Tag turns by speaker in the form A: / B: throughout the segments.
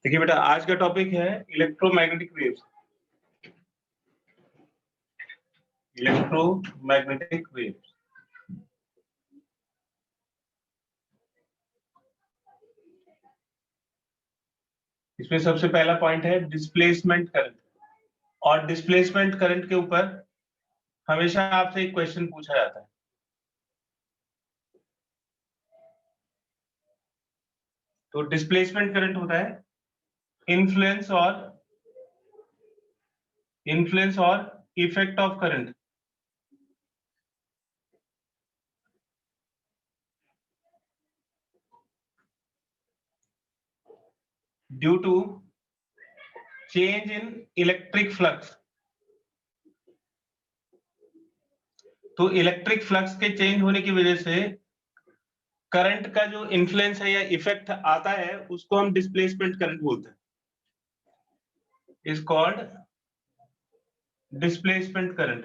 A: देखिए बेटा, आज का टॉपिक है इलेक्ट्रोमैग्नेटिक वेव्स। Electromagnetic waves. इसमें सबसे पहला पॉइंट है डिस्प्लेसमेंट करंट। और डिस्प्लेसमेंट करंट के ऊपर हमेशा आपसे एक क्वेश्चन पूछा जाता है। तो डिस्प्लेसमेंट करंट होता है इन्फ्लुएंस और effect of current due to change in electric flux. तो इलेक्ट्रिक फ्लक्स के चेंज होने की वजह से करंट का जो इन्फ्लुएंस है या इफेक्ट आता है उसको हम डिस्प्लेसमेंट करंट बोलते हैं। Is called displacement current.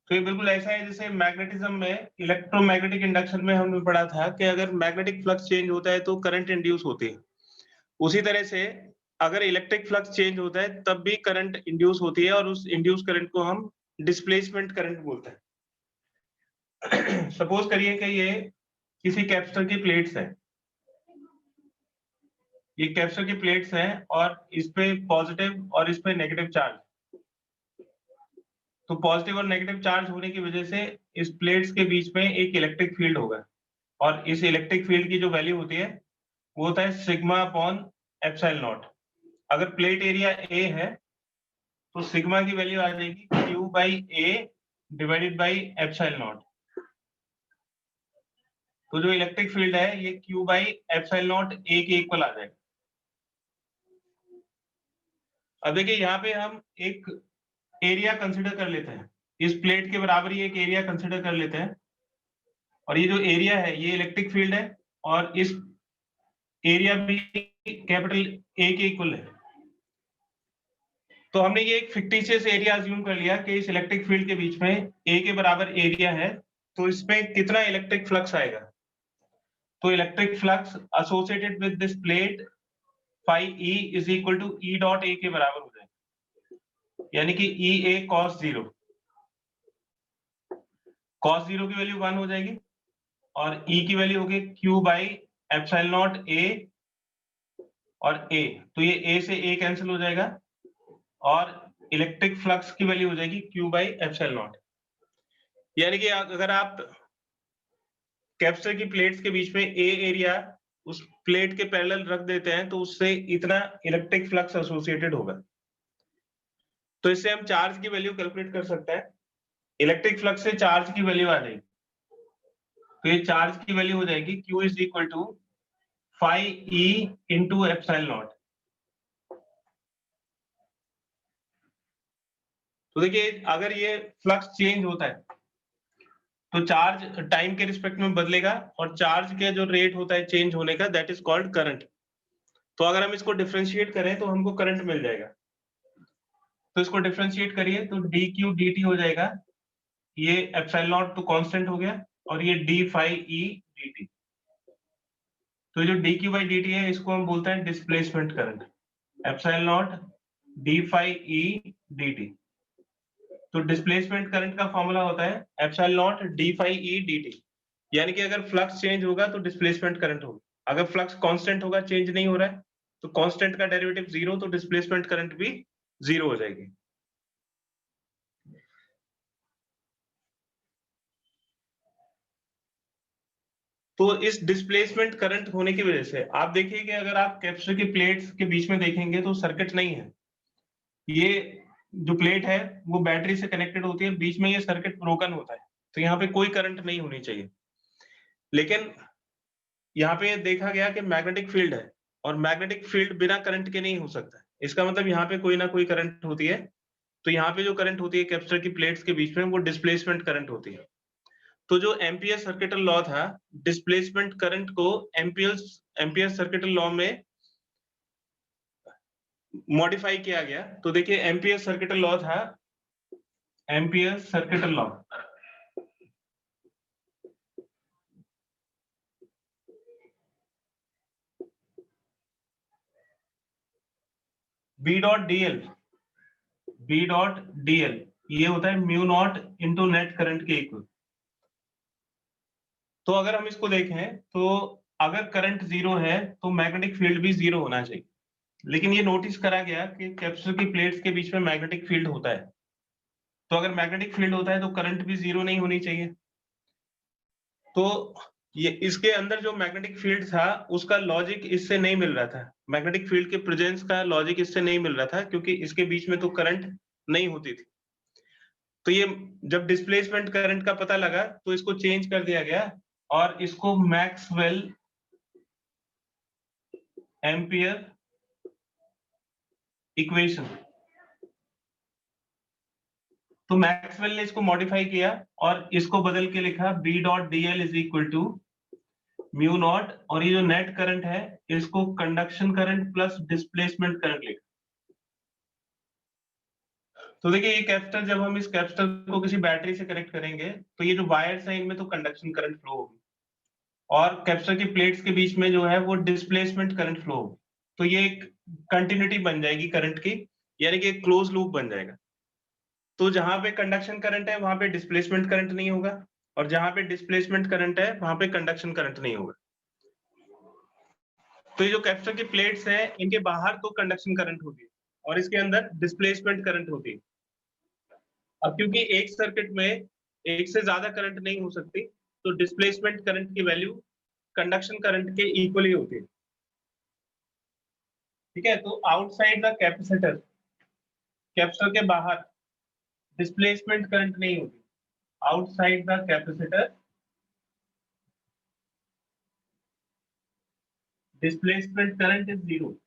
A: तो ये बिल्कुल ऐसा है जैसे मैग्नेटिज्म में, इलेक्ट्रोमैग्नेटिक इंडक्शन में हमने पढ़ा था कि अगर मैग्नेटिक फ्लक्स चेंज होता है तो करंट इंड्यूस होती है। उसी तरह से अगर इलेक्ट्रिक फ्लक्स चेंज होता है तब भी करंट इंड्यूस होती है और उस इंड्यूस करंट को हम डिस्प्लेसमेंट करंट बोलते हैं। सपोज करिए कि ये किसी कैपेसिटर की प्लेट्स है। ये कैपेसिटर की प्लेट्स हैं और इस पे पॉजिटिव और इस पे नेगेटिव चार्ज। तो पॉजिटिव और नेगेटिव चार्ज होने की वजह से इस प्लेट्स के बीच में एक इलेक्ट्रिक फील्ड होगा और इस इलेक्ट्रिक फील्ड की जो वैल्यू होती है वो होता है सिग्मा अपॉन एप्सिलॉन नॉट। अगर प्लेट एरिया ए है तो सिग्मा की वैल्यू आ जाएगी Q by A divided by epsilon naught. तो जो इलेक्ट्रिक फील्ड है ये क्यू बाई एप्सिलॉन नॉट ए के इक्वल आ जाएगा। अब देखिए यहाँ पे हम एक एरिया कंसिडर कर लेते हैं। इस प्लेट के बराबर ही एक एरिया कंसिडर कर लेते हैं और ये जो एरिया है ये इलेक्ट्रिक फील्ड है और इस एरिया भी कैपिटल ए के इक्वल है। तो हमने ये एक फिक्टिशियस एरिया अज्यूम कर लिया कि इस इलेक्ट्रिक फील्ड के बीच में ए के बराबर एरिया है, तो इसमें कितना इलेक्ट्रिक फ्लक्स आएगा। तो electric flux associated with this plate phi E is equal to E dot A के बराबर हो जाएगा, यानी कि E A cos zero. Cos zero की वैल्यू 1 हो जाएगी और ई की वैल्यू होगी Q by epsilon naught A और ए। तो ये ए से ए कैंसिल हो जाएगा और इलेक्ट्रिक फ्लक्स की वैल्यू हो जाएगी क्यू बाई एप्सिलॉन नॉट। यानी कि अगर आप कैपेसिटर की प्लेट्स के बीच में ए एरिया उस प्लेट के पैरेलल रख देते हैं तो उससे इतना इलेक्ट्रिक फ्लक्स एसोसिएटेड होगा। तो इससे हम चार्ज की वैल्यू कैलकुलेट कर सकते हैं। इलेक्ट्रिक फ्लक्स से चार्ज की वैल्यू आ जाएगी। तो ये चार्ज की वैल्यू हो जाएगी Q is equal to phi E into epsilon naught. तो देखिए अगर ये फ्लक्स चेंज होता है तो चार्ज टाइम के रिस्पेक्ट में बदलेगा और चार्ज के जो रेट होता है चेंज होने का दैट इज कॉल्ड करंट। तो अगर हम इसको डिफरेंशिएट करें तो हमको करंट मिल जाएगा। तो इसको डिफरेंशिएट करिए तो डी क्यू डी टी हो जाएगा। ये एप्सिलॉन नॉट तो कांस्टेंट हो गया और ये D phi E D T. तो जो D Q by D T है इसको हम बोलते हैं displacement current. Epsilon naught D phi E D T. तो डिस्प्लेसमेंट करंट का फॉर्मूला होता है epsilon naught D phi E D T. यानी कि अगर फ्लक्स चेंज होगा तो डिस्प्लेसमेंट करंट होगा। अगर फ्लक्स कांस्टेंट होगा, चेंज नहीं हो रहा है, तो कांस्टेंट का डेरिवेटिव जीरो, तो डिस्प्लेसमेंट करंट भी जीरो हो जाएगी। तो इस डिस्प्लेसमेंट करंट होने की वजह से आप देखिए कि अगर आप कैपेसिटर की प्लेट्स के बीच में देखेंगे तो सर्किट नहीं है। ये जो प्लेट है वो बैटरी से कनेक्टेड होती है, बीच में ये सर्किट ब्रोकन होता है, तो यहाँ पे कोई करंट नहीं होनी चाहिए। लेकिन यहाँ पे देखा गया कि मैग्नेटिक फील्ड है और मैग्नेटिक फील्ड बिना करंट के नहीं हो सकता। इसका मतलब यहाँ पे कोई ना कोई करंट होती है। तो यहाँ पे जो करंट होती है कैपेसिटर की प्लेट्स के बीच में वो डिस्प्लेसमेंट करंट होती है। तो जो एम्पियर सर्किटल लॉ था, डिस्प्लेसमेंट करंट को एम्पियर सर्किटल लॉ में मॉडिफाई किया गया। तो देखिए एम्पियर सर्किटल लॉ था, ampere circuital law. B dot DL ये होता है mu naught into net current के इक्वल। तो अगर हम इसको देखें तो अगर करंट जीरो है तो मैग्नेटिक फील्ड भी जीरो होना चाहिए, लेकिन ये नोटिस करा गया कि कैप्सूल की प्लेट्स के बीच में मैग्नेटिक फील्ड होता है। तो अगर मैग्नेटिक फील्ड होता है तो करंट भी जीरो नहीं होनी चाहिए। तो ये इसके अंदर जो मैग्नेटिक फील्ड था उसका लॉजिक इससे नहीं मिल रहा था, मैग्नेटिक फील्ड के प्रेजेंस का लॉजिक इससे नहीं मिल रहा था, क्योंकि इसके बीच में तो करंट नहीं होती थी। तो ये जब डिस्प्लेसमेंट करंट का पता लगा तो इसको चेंज कर दिया गया और इसको मैक्सवेल एम्पियर इक्वेशन, तो मैक्सवेल ने इसको मॉडिफाई किया और इसको बदल के लिखा B dot D L is equal to mu naught, और ये जो नेट करंट है इसको conduction current plus displacement current लिखा। तो देखिए ये कैपेसिटर, जब हम इस कैपेसिटर को किसी बैटरी से कनेक्ट करेंगे तो ये जो वायर्स है इनमें तो कंडक्शन करंट फ्लो होगी और कैपेसिटर की प्लेट्स के बीच में जो है वो डिस्प्लेसमेंट करंट फ्लो होगी। तो ये एक कंटिन्यूटी बन जाएगी करंट की, यानी कि एक क्लोज लूप बन जाएगा। तो जहां पे कंडक्शन करंट है वहां पे डिस्प्लेसमेंट करंट नहीं होगा, और जहां पे डिस्प्लेसमेंट करंट है वहां पे कंडक्शन करंट नहीं होगा। तो ये जो कैपेसिटर की प्लेट्स हैं इनके बाहर तो कंडक्शन करंट होती है और इसके अंदर डिस्प्लेसमेंट करंट होती है। अब क्योंकि एक सर्किट में एक से ज्यादा करंट नहीं हो सकती, तो डिस्प्लेसमेंट करंट की वैल्यू कंडक्शन करंट के इक्वली होती है। ठीक है, तो आउटसाइड द कैपेसिटर, कैपेसिटर के बाहर डिस्प्लेसमेंट करंट नहीं होती। Outside the capacitor displacement current is zero,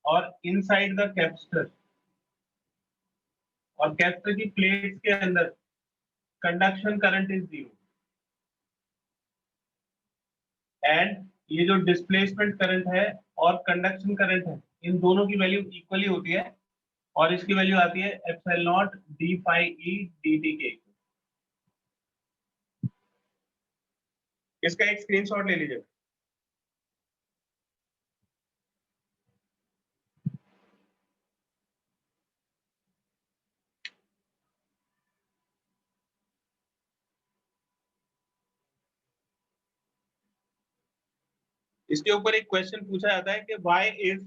A: और इनसाइड द कैपेसिटर, और कैपेसिटर की प्लेट्स के अंदर conduction current is zero. And ये जो डिस्प्लेसमेंट करंट है और कंडक्शन करंट है इन दोनों की वैल्यू इक्वली होती है, और इसकी वैल्यू आती है epsilon naught D phi E D T के। इसका एक स्क्रीनशॉट ले लीजिए। इसके ऊपर एक क्वेश्चन पूछा जाता है कि why is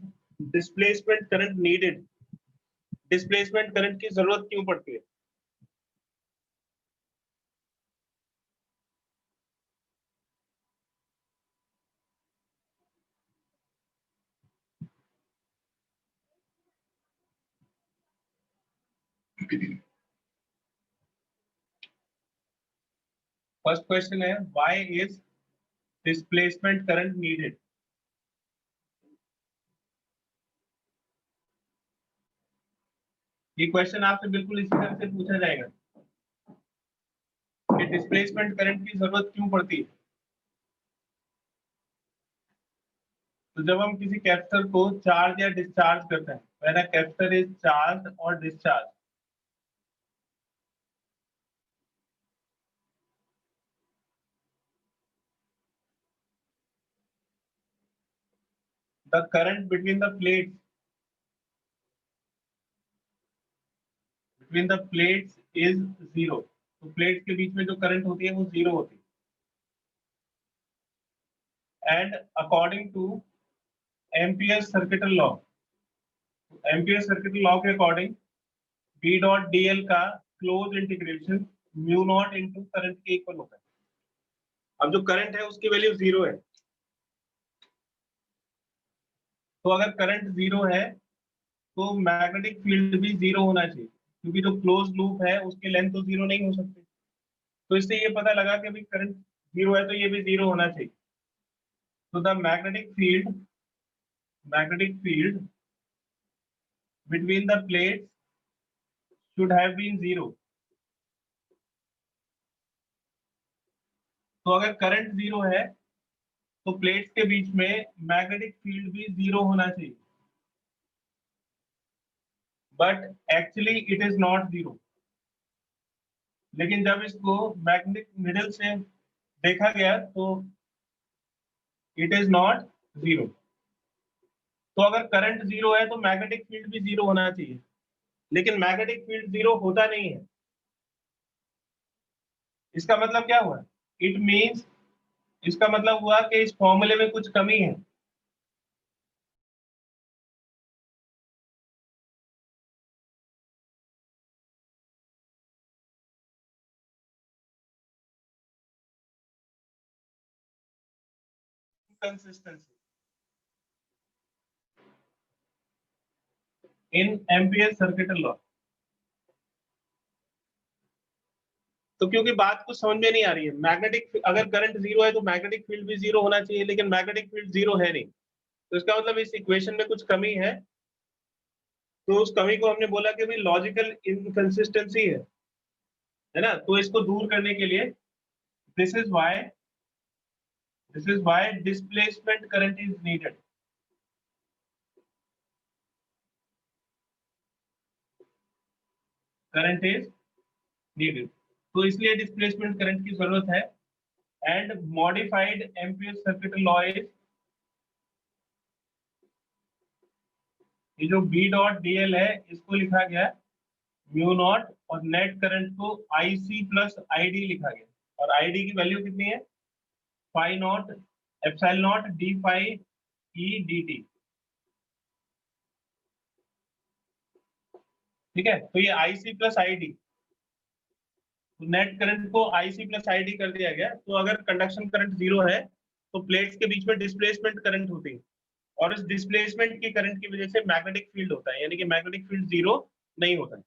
A: displacement current needed, displacement current की जरूरत क्यों पड़ती है। फर्स्ट क्वेश्चन है why is displacement current needed. ये क्वेश्चन आपसे बिल्कुल इसी तरह से पूछा जाएगा कि डिस्प्लेसमेंट करंट की जरूरत क्यों पड़ती है। तो जब हम किसी कैपेसिटर को चार्ज या डिस्चार्ज करते हैं, when a capacitor is charge और discharge, the current between the plates is zero. तो प्लेट्स के बीच में जो करंट होती है वो जीरो होती है। And according to Ampere circuital law, Ampere circuital law के according b dot D l का close integration mu naught into current के इक्वल होता है। अब जो करंट है उसकी वैल्यू जीरो है, तो अगर करंट जीरो है तो मैग्नेटिक फील्ड भी जीरो होना चाहिए, क्योंकि जो क्लोज लूप है उसकी लेंथ तो जीरो नहीं हो सकती। तो इससे ये पता लगा कि भाई करंट जीरो है तो ये भी जीरो होना चाहिए। तो the magnetic field between the plates should have been zero। तो अगर करंट जीरो है तो प्लेट्स के बीच में मैग्नेटिक फील्ड भी जीरो होना चाहिए, but actually it is not zero. लेकिन जब इसको मैग्नेटिक निडल से देखा गया तो इट इज नॉट जीरो। तो अगर करंट जीरो है तो मैग्नेटिक फील्ड भी जीरो होना चाहिए, लेकिन मैग्नेटिक फील्ड जीरो होता नहीं है। इसका मतलब क्या हुआ? इट मीन्स, इसका मतलब हुआ कि इस फॉर्मूले में कुछ कमी है। Consistency in ampere circuit law. तो क्योंकि बात कुछ समझ में नहीं आ रही है, मैग्नेटिक अगर करंट जीरो है तो मैग्नेटिक फील्ड भी जीरो होना चाहिए, लेकिन मैग्नेटिक फील्ड जीरो है नहीं, तो इसका मतलब इस इक्वेशन में कुछ कमी है। तो उस कमी को हमने बोला कि भाई लॉजिकल इनकंसिस्टेंसी है ना। तो इसको दूर करने के लिए this is why displacement current is needed. Current is needed, तो इसलिए डिस्प्लेसमेंट करंट की जरूरत है। And modified ampere circuit law is, ये जो बी डॉट डी एल है इसको लिखा गया म्यू नॉट, और नेट करंट को I C plus I D लिखा गया, और आई डी की वैल्यू कितनी है? Phi naught epsilon naught D phi E D T. ठीक है, तो ये I C plus I D, तो नेट करंट को I C plus I D कर दिया गया। तो अगर कंडक्शन करंट जीरो है तो प्लेट्स के बीच में डिस्प्लेसमेंट करंट होती है, और इस डिस्प्लेसमेंट की करंट की वजह से मैग्नेटिक फील्ड होता है, यानी कि मैग्नेटिक फील्ड जीरो नहीं होता है।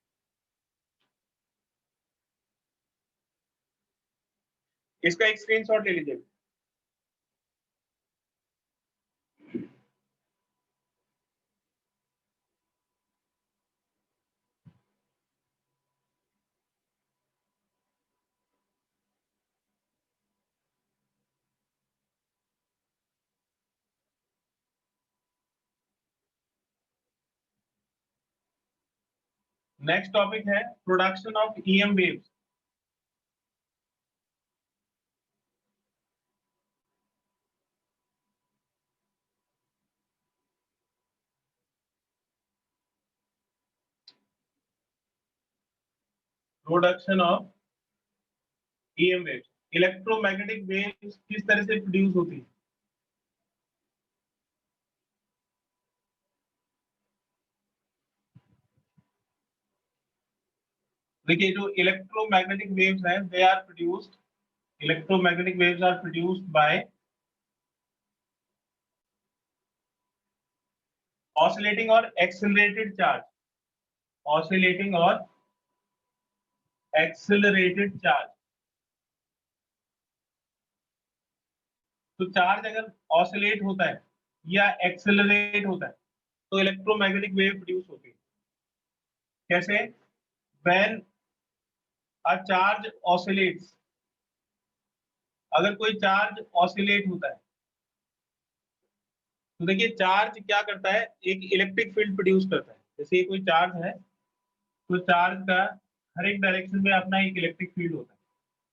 A: इसका एक स्क्रीनशॉट ले लीजिए। नेक्स्ट टॉपिक है production of EM waves. Production of EM waves, electromagnetic waves किस तरह से प्रोड्यूस होती है? देखिए, जो इलेक्ट्रोमैग्नेटिक वेव्स हैं they are produced, electromagnetic waves are produced by oscillating और एक्सेलरेटेड चार्ज, ऑसिलेटिंग और एक्सेलरेटेड चार्ज। तो चार्ज अगर ऑसिलेट होता है या एक्सेलरेट होता है तो इलेक्ट्रोमैग्नेटिक वेव प्रोड्यूस होती है। कैसे? व्हेन अ चार्ज ऑसिलेट्स, अगर कोई चार्ज ऑसिलेट होता है तो देखिए चार्ज क्या करता है, एक इलेक्ट्रिक फील्ड प्रोड्यूस करता है। जैसे ये कोई चार्ज है तो चार्ज का हर एक डायरेक्शन में अपना एक इलेक्ट्रिक फील्ड होता है।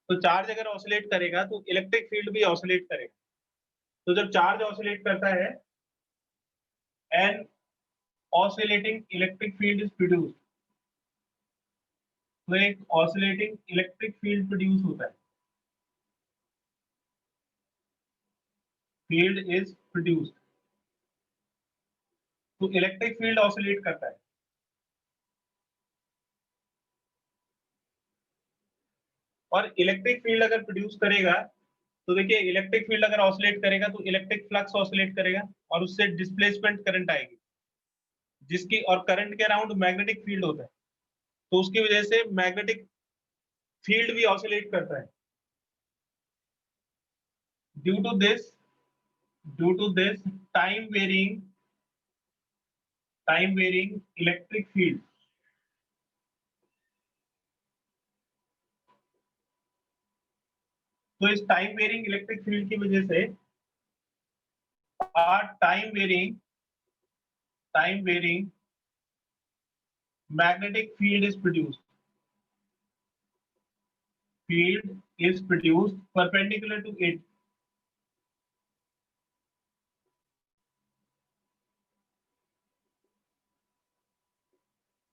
A: तो चार्ज अगर ऑसिलेट करेगा तो इलेक्ट्रिक फील्ड भी ऑसिलेट करेगा। तो जब चार्ज ऑसिलेट करता है an oscillating electric field is produced, तो एक ऑसिलेटिंग इलेक्ट्रिक फील्ड प्रोड्यूस होता है, फील्ड इज प्रोड्यूस्ड। तो इलेक्ट्रिक फील्ड ऑसिलेट करता है, और इलेक्ट्रिक फील्ड अगर प्रोड्यूस करेगा तो देखिए इलेक्ट्रिक फील्ड अगर ऑसिलेट करेगा तो इलेक्ट्रिक फ्लक्स ऑसिलेट करेगा और उससे डिस्प्लेसमेंट करंट आएगी, जिसकी, और करंट के अराउंड मैग्नेटिक फील्ड होता है, तो उसकी वजह से मैग्नेटिक फील्ड भी ऑसिलेट करता है। Due to this, due to this time varying electric field, तो इस टाइम वेरिंग इलेक्ट्रिक फील्ड की वजह से time varying magnetic field is produced, field is produced perpendicular to it,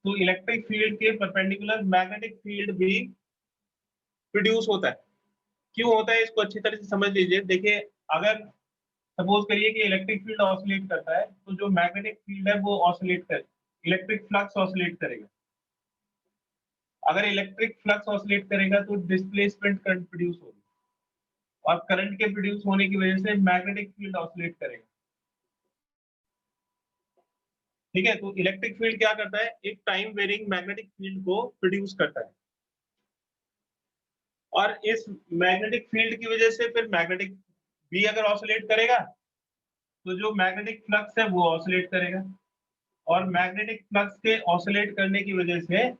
A: तो इलेक्ट्रिक फील्ड के परपेंडिकुलर मैग्नेटिक फील्ड भी produce होता है। क्यों होता है इसको अच्छी तरह से समझ लीजिए। देखिए, अगर सपोज करिए कि इलेक्ट्रिक फील्ड ऑसिलेट करता है, तो जो मैग्नेटिक फील्ड है वो ऑसिलेट करे, इलेक्ट्रिक फ्लक्स ऑसिलेट करेगा। अगर इलेक्ट्रिक फ्लक्स ऑसिलेट करेगा तो डिस्प्लेसमेंट करंट प्रोड्यूस होगी, और करंट के प्रोड्यूस होने की वजह से मैग्नेटिक फील्ड ऑसिलेट करेगा। ठीक है, तो इलेक्ट्रिक फील्ड क्या करता है, एक टाइम वेरिंग मैग्नेटिक फील्ड को प्रोड्यूस करता है, और इस मैग्नेटिक फील्ड की वजह से फिर मैग्नेटिक भी अगर ऑसिलेट करेगा तो जो मैग्नेटिक फ्लक्स है वो ऑसिलेट करेगा, और मैग्नेटिक फ्लक्स के ऑसिलेट करने की वजह से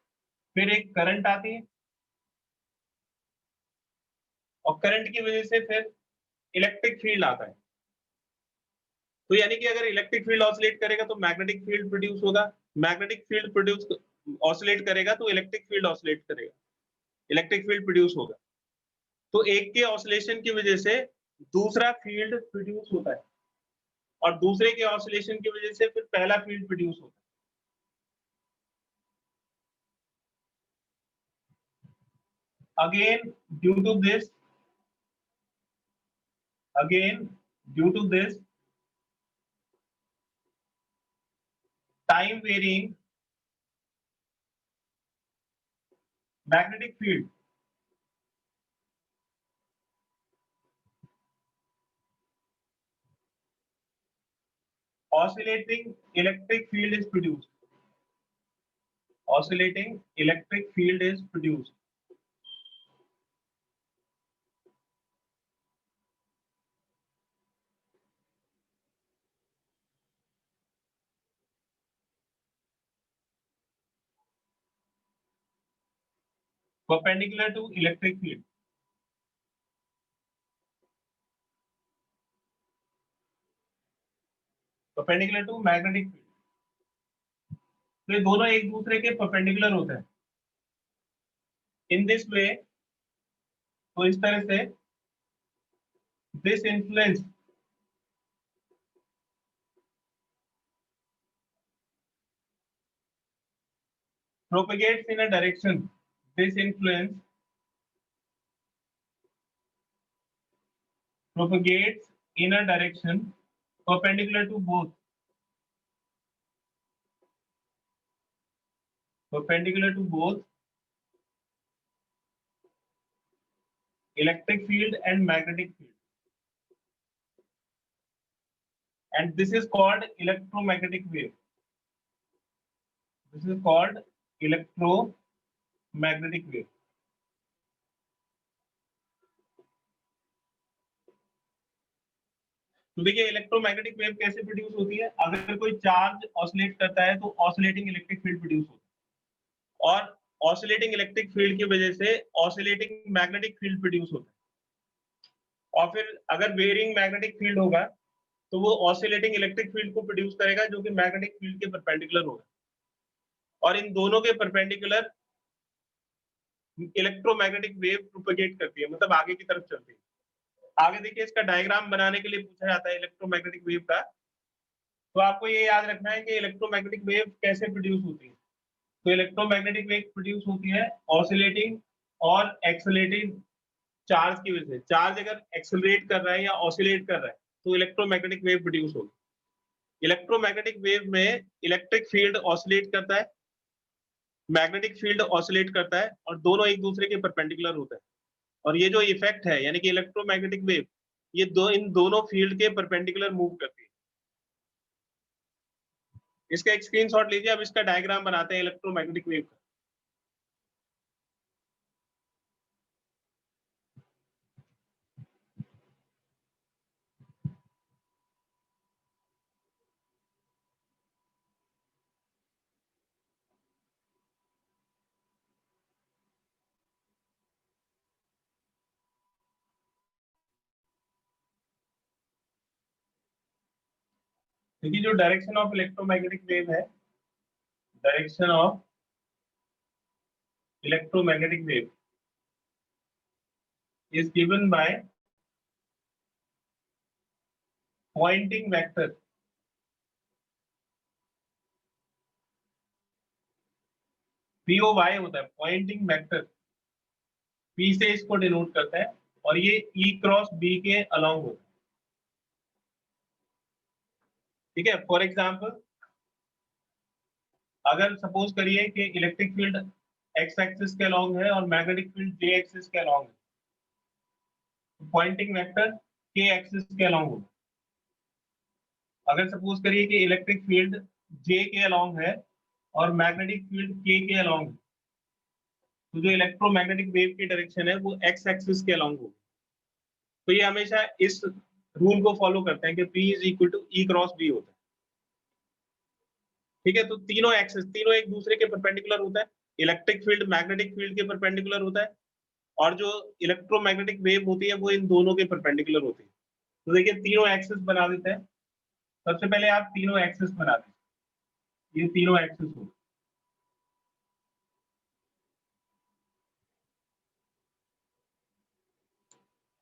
A: फिर एक करंट आती है, और करंट की वजह से फिर इलेक्ट्रिक फील्ड आता है। तो यानी कि अगर इलेक्ट्रिक फील्ड ऑसिलेट करेगा तो मैग्नेटिक फील्ड प्रोड्यूस होगा, मैग्नेटिक फील्ड प्रोड्यूस ऑसिलेट करेगा तो इलेक्ट्रिक फील्ड ऑसिलेट करेगा, इलेक्ट्रिक फील्ड प्रोड्यूस होगा। तो एक के ऑसिलेशन की वजह से दूसरा फील्ड प्रोड्यूस होता है, और दूसरे के ऑसिलेशन की वजह से फिर पहला फील्ड प्रोड्यूस होता है। Again, due to this time varying magnetic field, oscillating electric field is produced. Oscillating electric field is produced. Perpendicular to electric field. Perpendicular to magnetic field. तो ये दोनों एक दूसरे के परपेंडिकुलर होते हैं। इन दिस वे, तो इस तरह से this influence propagates in a direction. This influence propagates in a direction perpendicular to both. Perpendicular to both electric field and magnetic field. And this is called electromagnetic wave. This is called electromagnetic wave. तो देखिए, electromagnetic wave कैसे produce होती है। अगर कोई charge oscillate करता है तो ऑसिलेटिंग इलेक्ट्रिक फील्ड प्रोड्यूस होता है, और ऑसिलेटिंग इलेक्ट्रिक फील्ड की वजह से ऑसिलेटिंग मैग्नेटिक फील्ड प्रोड्यूस होता है, और फिर अगर वेरिंग मैग्नेटिक फील्ड होगा तो वो ऑसिलेटिंग इलेक्ट्रिक फील्ड को प्रोड्यूस करेगा जो कि मैग्नेटिक फील्ड के परपेंडिकुलर होगा, और इन दोनों के परपेंडिकुलर इलेक्ट्रोमैग्नेटिक वेव प्रोपेगेट करती है, मतलब आगे की तरफ चलती है। आगे देखिए, इसका डायग्राम बनाने के लिए पूछा जाता है इलेक्ट्रोमैग्नेटिक वेव का। तो आपको ये याद रखना है कि इलेक्ट्रोमैग्नेटिक वेव कैसे प्रोड्यूस होती है। तो इलेक्ट्रोमैग्नेटिक वेव प्रोड्यूस होती है ऑसिलेटिंग और एक्सेलरेटिंग चार्ज की वजह से। चार्ज अगर एक्सेलरेट कर रहा है या ऑसिलेट कर रहा है तो इलेक्ट्रोमैग्नेटिक वेव प्रोड्यूस होगी। इलेक्ट्रोमैग्नेटिक वेव में इलेक्ट्रिक फील्ड ऑसिलेट करता है, मैग्नेटिक फील्ड ऑसिलेट करता है, और दोनों एक दूसरे के परपेंडिकुलर होते हैं। और ये जो इफेक्ट है, यानी कि इलेक्ट्रोमैग्नेटिक वेव, ये इन दोनों फील्ड के परपेंडिकुलर मूव करती है। इसका एक स्क्रीनशॉट लीजिए, अब इसका डायग्राम बनाते हैं इलेक्ट्रोमैग्नेटिक वेव का। देखिए, जो डायरेक्शन ऑफ इलेक्ट्रोमैग्नेटिक वेव है, direction of electromagnetic wave is given by pointing vector POY होता है पॉइंटिंग वेक्टर, P से इसको डिनोट करता है और ये E क्रॉस B के अलोंग होता है। ठीक है, फॉर एग्जाम्पल अगर सपोज करिए कि इलेक्ट्रिक फील्ड एक्स एक्सिस के अलोंग है और मैग्नेटिक फील्ड जे एक्सिस के अलोंग है, तो पॉइंटिंग वेक्टर के एक्सिस के अलोंग होगा। अगर सपोज करिए कि इलेक्ट्रिक फील्ड जे के अलोंग है और मैग्नेटिक फील्ड के अलोंग है, तो जो इलेक्ट्रोमैग्नेटिक वेव की डायरेक्शन है वो एक्स एक्सिस के अलोंग होगी। तो ये हमेशा इस रूल को फॉलो करते हैं कि P is equal to E cross B होता है। ठीक है, तो तीनों एक्सिस, तीनों एक दूसरे के परपेंडिकुलर होता है। इलेक्ट्रिक फील्ड मैग्नेटिक फील्ड के परपेंडिकुलर होता है और जो इलेक्ट्रोमैग्नेटिक वेव होती है वो इन दोनों के परपेंडिकुलर होती है। तो देखिए तीनों एक्सिस बना देते हैं। सबसे पहले आप तीनों एक्सिस बना दें, ये तीनों एक्सिस हो।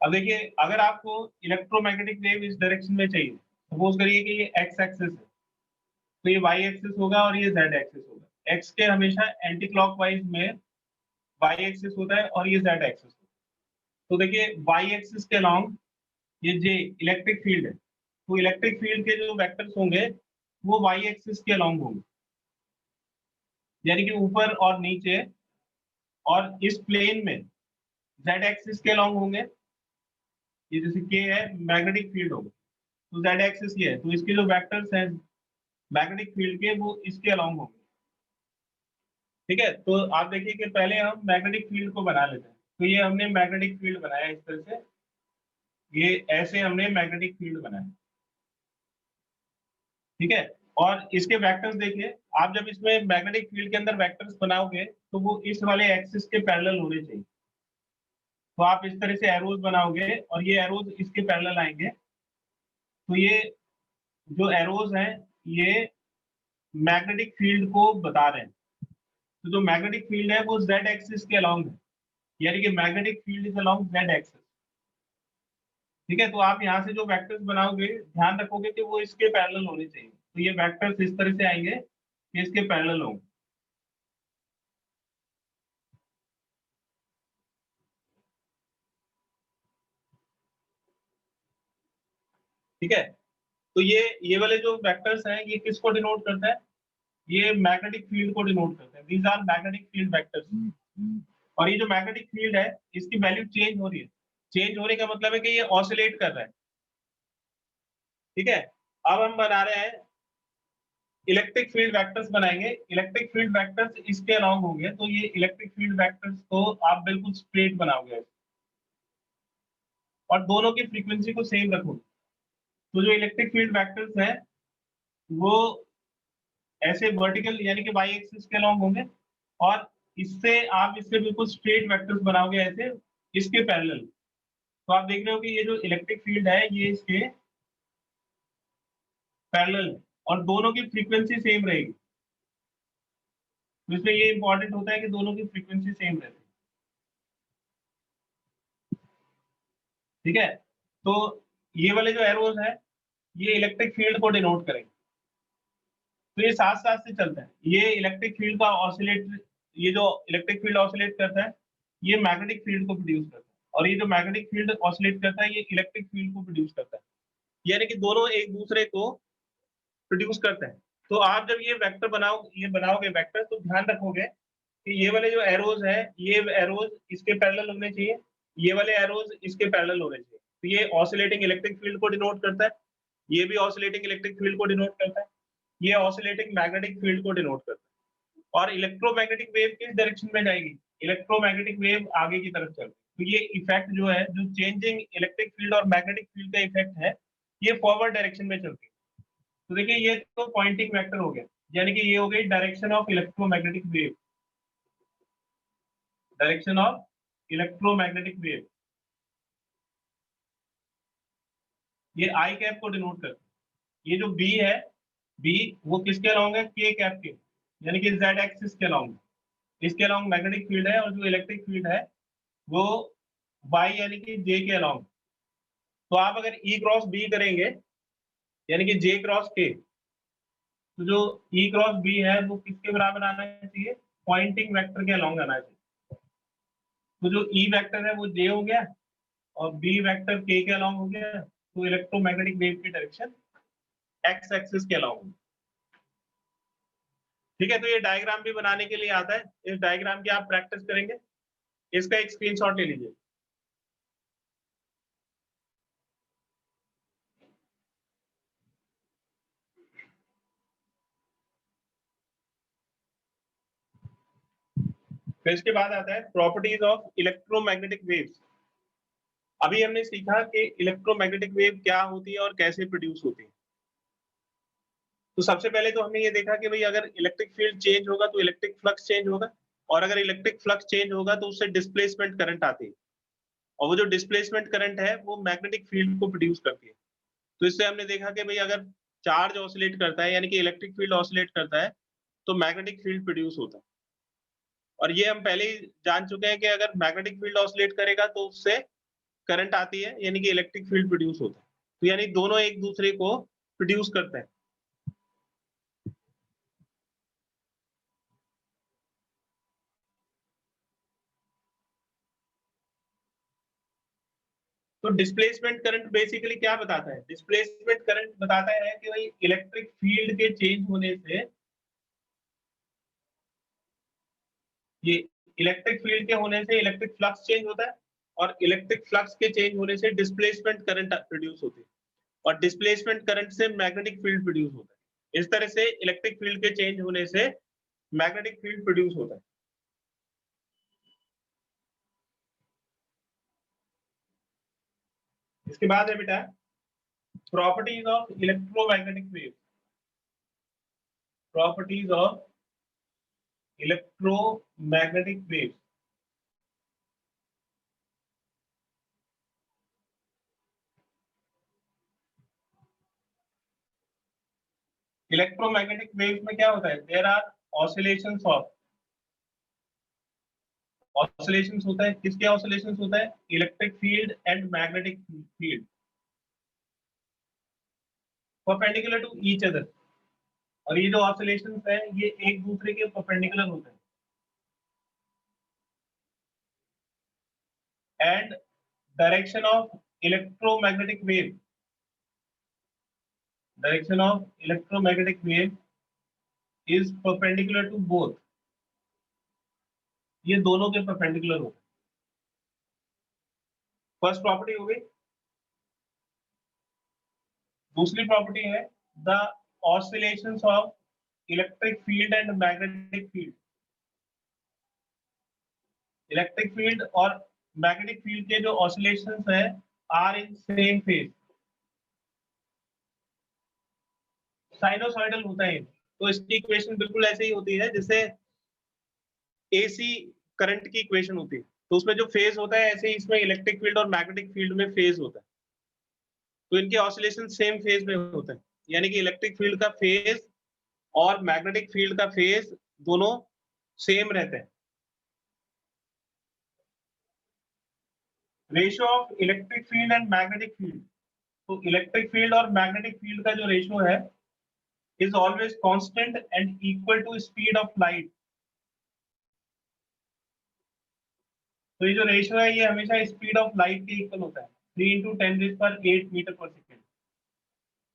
A: अब देखिए अगर आपको इलेक्ट्रोमैग्नेटिक वेव इस डायरेक्शन में चाहिए, सपोज करिए कि ये एक्स एक्सिस है, तो ये वाई एक्सिस होगा और ये जेड एक्सिस होगा। एक्स के हमेशा एंटी क्लॉकवाइज में वाई एक्सिस होता है और ये जेड एक्सिस होता है। तो देखिए वाई एक्सिस के अलोंग ये जे इलेक्ट्रिक फील्ड है, तो इलेक्ट्रिक फील्ड के जो वेक्टर्स होंगे वो वाई एक्सिस के अलोंग होंगे, यानी कि ऊपर और नीचे, और इस प्लेन में जेड एक्सिस के अलोंग होंगे। ये जैसे के है मैग्नेटिक फील्ड होगा, तो जेड एक्सिस ये है, तो इसके जो वेक्टर्स हैं मैग्नेटिक फील्ड के वो इसके अलोंग होंगे। ठीक है, तो आप देखिए कि पहले हम मैग्नेटिक फील्ड को बना लेते हैं। तो ये हमने मैग्नेटिक फील्ड बनाया इस तरह से, ये ऐसे हमने मैग्नेटिक फील्ड बनाया। ठीक है, और इसके वेक्टर्स देखिए, आप जब इसमें मैग्नेटिक फील्ड के अंदर वेक्टर्स बनाओगे तो वो इस वाले एक्सिस के पैरेलल होने चाहिए। तो आप इस तरह से एरोज बनाओगे और ये एरोज इसके पैरेलल आएंगे। तो ये जो एरोज हैं ये मैग्नेटिक फील्ड को बता रहे हैं। तो जो मैग्नेटिक फील्ड है वो जेड एक्सिस के अलोंग है, यानी कि magnetic field is along Z axis. ठीक है, तो आप यहाँ से जो वेक्टर्स बनाओगे ध्यान रखोगे कि वो इसके पैरेलल होने चाहिए। तो ये वेक्टर्स इस तरह से आएंगे कि इसके पैरेलल होंगे। ठीक है, तो ये वाले जो वेक्टर्स हैं ये किसको डिनोट करता है? ये मैग्नेटिक फील्ड को डिनोट करते हैं। These are magnetic field vectors. और ये जो मैग्नेटिक फील्ड है इसकी वैल्यू चेंज हो रही है। चेंज होने का मतलब है कि ये ऑसिलेट कर रहा है। ठीक है, अब हम बना रहे हैं इलेक्ट्रिक फील्ड वेक्टर्स बनाएंगे। इलेक्ट्रिक फील्ड वेक्टर्स इसके अलोंग होंगे, तो ये इलेक्ट्रिक फील्ड वेक्टर्स को आप बिल्कुल स्ट्रेट बनाओगे और दोनों की फ्रीक्वेंसी को सेम रखोगे। तो जो इलेक्ट्रिक फील्ड वेक्टर्स हैं वो ऐसे वर्टिकल यानी कि वाई एक्सिस के अलोंग होंगे, और इससे आप इससे बिल्कुल स्ट्रेट वेक्टर्स बनाओगे ऐसे इसके पैरेलल। तो आप देख रहे हो कि ये जो इलेक्ट्रिक फील्ड है ये इसके पैरेलल है और दोनों की फ्रीक्वेंसी सेम रहेगी। तो इसमें ये इंपॉर्टेंट होता है कि दोनों की फ्रीक्वेंसी सेम रहती है। ठीक है, तो ये वाले जो एरोज हैं ये इलेक्ट्रिक फील्ड को डिनोट करेंगे। तो ये साथ साथ से चलता है। ये इलेक्ट्रिक फील्ड का ऑसिलेट, ये जो इलेक्ट्रिक फील्ड ऑसिलेट करता है ये मैग्नेटिक फील्ड को प्रोड्यूस करता है, और ये जो मैग्नेटिक फील्ड ऑसिलेट करता है ये इलेक्ट्रिक फील्ड को प्रोड्यूस करता है, यानी कि दोनों एक दूसरे को प्रोड्यूस करते हैं। तो आप जब ये वेक्टर बनाओगे वेक्टर, तो ध्यान रखोगे कि ये वाले जो एरोज है ये एरोज इसके पैरेलल होने चाहिए, ये वाले एरोज इसके पैरेलल होने चाहिए। तो ये ऑसिलेटिंग इलेक्ट्रिक फील्ड को डिनोट करता है, ये भी ऑसिलेटिंग इलेक्ट्रिक फील्ड को डिनोट करता है, ये ऑसिलेटिंग मैग्नेटिक फील्ड को डिनोट करता है। और इलेक्ट्रोमैग्नेटिक वेव किस डायरेक्शन में जाएगी? इलेक्ट्रोमैग्नेटिक वेव आगे की तरफ चलती है। तो ये इफेक्ट जो है, जो चेंजिंग इलेक्ट्रिक फील्ड और मैग्नेटिक फील्ड का इफेक्ट है, ये फॉरवर्ड डायरेक्शन में चलती है। तो देखिए ये तो पॉइंटिंग वेक्टर हो गया, यानी कि ये हो गई direction of electromagnetic wave, direction of electromagnetic wave. ये आई कैप को डिनोट करता है। ये जो बी है, बी वो किसके अलोंग है? के कैप के, यानी कि जेड एक्सिस के अलोंग। इसके अलोंग मैग्नेटिक फील्ड है, और जो इलेक्ट्रिक फील्ड है वो वाई यानी कि जे के अलोंग। तो आप अगर ई क्रॉस बी करेंगे यानी कि जे क्रॉस के, तो जो ई क्रॉस बी है वो किसके बराबर आना चाहिए? पॉइंटिंग वेक्टर के अलॉन्ग आना चाहिए। तो जो ई वेक्टर है वो जे हो गया और बी वेक्टर के अलॉन्ग हो गया, तो इलेक्ट्रोमैग्नेटिक वेव की डायरेक्शन एक्स एक्सिस के अलॉन्ग। ठीक है, तो ये डायग्राम भी बनाने के लिए आता है, इस डायग्राम की आप प्रैक्टिस करेंगे, इसका एक स्क्रीनशॉट ले लीजिए। फिर इसके बाद आता है प्रॉपर्टीज ऑफ इलेक्ट्रोमैग्नेटिक वेव्स। अभी हमने सीखा कि इलेक्ट्रोमैग्नेटिक वेव क्या होती है और कैसे प्रोड्यूस होती है। तो सबसे पहले तो हमने ये देखा कि भाई अगर इलेक्ट्रिक फील्ड चेंज होगा तो इलेक्ट्रिक फ्लक्स चेंज होगा, और अगर इलेक्ट्रिक फ्लक्स चेंज होगा तो उससे डिस्प्लेसमेंट करंट आती है, और वो जो डिस्प्लेसमेंट करंट है वो मैग्नेटिक फील्ड को प्रोड्यूस करती है। तो इससे हमने देखा कि भाई अगर चार्ज ऑसिलेट करता है यानी कि इलेक्ट्रिक फील्ड ऑसिलेट करता है तो मैग्नेटिक फील्ड प्रोड्यूस होता है। और ये हम पहले ही जान चुके हैं कि अगर मैग्नेटिक फील्ड ऑसिलेट करेगा तो उससे करंट आती है यानी कि इलेक्ट्रिक फील्ड प्रोड्यूस होता है। तो यानी दोनों एक दूसरे को प्रोड्यूस करते हैं। तो डिस्प्लेसमेंट करंट बेसिकली क्या बताता है? डिस्प्लेसमेंट करंट बताता है कि भाई इलेक्ट्रिक फील्ड के चेंज होने से, ये इलेक्ट्रिक फील्ड के होने से इलेक्ट्रिक फ्लक्स चेंज होता है, और इलेक्ट्रिक फ्लक्स के चेंज होने से डिस्प्लेसमेंट करंट प्रोड्यूस होती है, और डिस्प्लेसमेंट करंट से मैग्नेटिक फील्ड प्रोड्यूस होता है। इस तरह से इलेक्ट्रिक फील्ड के चेंज होने से मैग्नेटिक फील्ड प्रोड्यूस होता है। इसके बाद है बेटा properties of electromagnetic wave. Properties of electromagnetic wave. Electromagnetic waves में क्या होता है? There are oscillations of, oscillations होता है, किसके ऑसिलेशंस होता है? Electric field and magnetic field perpendicular to each other. और ये जो ऑसिलेशंस है ये एक दूसरे के परपेंडिकुलर होते हैं। And direction of electromagnetic wave, direction of electromagnetic wave is perpendicular to both. ये दोनों के परपेंडिकुलर होते हैं। फर्स्ट प्रॉपर्टी हो गई। दूसरी प्रॉपर्टी है the oscillations of electric field and magnetic field. Electric field और मैग्नेटिक फील्ड के जो ऑसिलेशंस हैं are in same phase, sinusoidal होता है। तो इसकी इक्वेशन बिल्कुल ऐसे ही होती है जैसे एसी करंट की इक्वेशन होती है। तो उसमें जो फेज होता है ऐसे ही इसमें इलेक्ट्रिक फील्ड और मैग्नेटिक फील्ड में फेज होता है। तो इनके ऑसिलेशन सेम फेज में होते हैं, यानी कि इलेक्ट्रिक फील्ड का फेज और मैग्नेटिक फील्ड का फेज दोनों सेम रहते हैं। Ratio of electric field and magnetic field. तो इलेक्ट्रिक फील्ड और मैग्नेटिक फील्ड का जो रेशियो है is always constant and equal to speed of light. तो ये जो रेशियो है ये हमेशा स्पीड ऑफ लाइट के इक्वल होता है, 3 × 10⁸ मीटर पर सेकेंड।